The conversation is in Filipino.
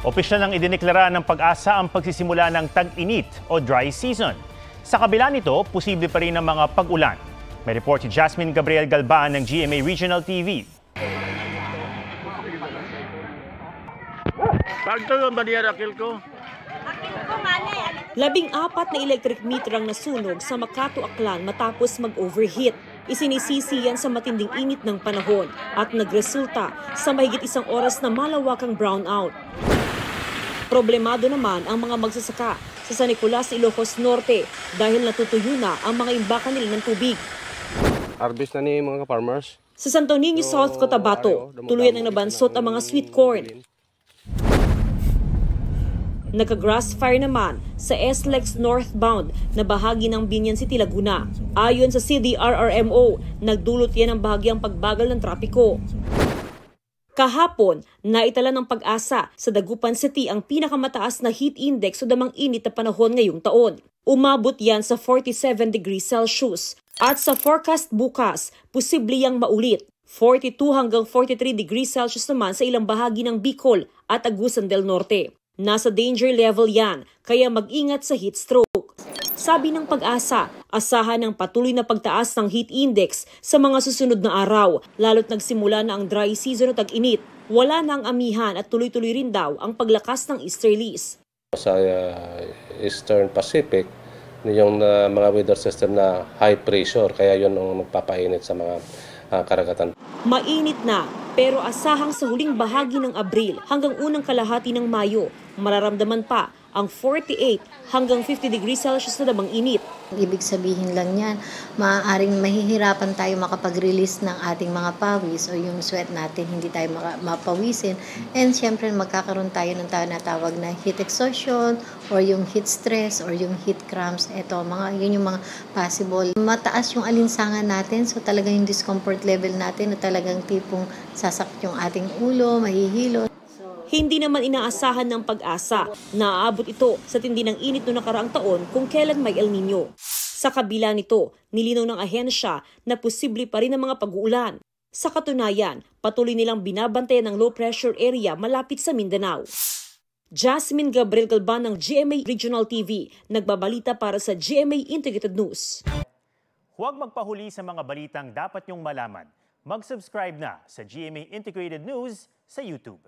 Opisyal nang idineklara ng Pag-asa ang pagsisimula ng tag-init o dry season. Sa kabila nito, posible pa rin ang mga pag-ulan. May report si Jasmine Gabriel Galban ng GMA Regional TV. Labing-apat na electric meter ang nasunog sa Makato, Aklan matapos mag-overheat. Isinisisi yan sa matinding init ng panahon at nagresulta sa mahigit 1 oras na malawakang brownout. Problemado naman ang mga magsasaka sa San Nicolas, Ilocos Norte dahil natutuyo na ang mga imbakan nila ng tubig. Harvest na ni mga farmers. Sa Santo Niño, South Cotabato, tuluyan ang nabansot ang mga sweet corn. Nagka-grass fire naman sa SLEX northbound na bahagi ng Binyan City, Laguna. Ayon sa CDRRMO, nagdulot yan ng bahagyang pagbagal ng trapiko. Kahapon, naitala ng Pag-asa sa Dagupan City ang pinakamataas na heat index o damang init na panahon ngayong taon. Umabot yan sa 47 degrees Celsius. At sa forecast bukas, posible yang maulit. 42 hanggang 43 degrees Celsius naman sa ilang bahagi ng Bicol at Agusan del Norte. Nasa danger level yan, kaya mag-ingat sa heat stroke. Sabi ng Pag-asa, asahan ng patuloy na pagtaas ng heat index sa mga susunod na araw, lalo't nagsimula na ang dry season o tag-init. Wala na ang amihan at tuloy-tuloy rin daw ang paglakas ng easterlies. Sa Eastern Pacific, yung mga weather system na high pressure, kaya yun ang magpapainit sa mga karagatan. Mainit na, pero asahang sa huling bahagi ng Abril hanggang unang kalahati ng Mayo, mararamdaman pa ang 48 hanggang 50 degrees Celsius na damang init. Ibig sabihin lang yan, maaaring mahihirapan tayo makapag-release ng ating mga pawis o yung sweat natin, hindi tayo mapawisin. And siyempre magkakaroon tayo ng tinatawag na heat exhaustion or yung heat stress or yung heat cramps. Yun yung mga possible. Mataas yung alinsangan natin, so talagang yung discomfort level natin na talagang tipong sasakit yung ating ulo, mahihilo. Hindi naman inaasahan ng Pag-asa na aabot ito sa tindi ng init noong nakaraang taon kung kailan may El Nino. Sa kabila nito, nilinaw ng ahensya na posible pa rin ang mga pag-uulan. Sa katunayan, patuloy nilang binabantayan ng low pressure area malapit sa Mindanao. Jasmine Gabriel Galban ng GMA Regional TV, nagbabalita para sa GMA Integrated News. Huwag magpahuli sa mga balitang dapat niyong malaman. Mag-subscribe na sa GMA Integrated News sa YouTube.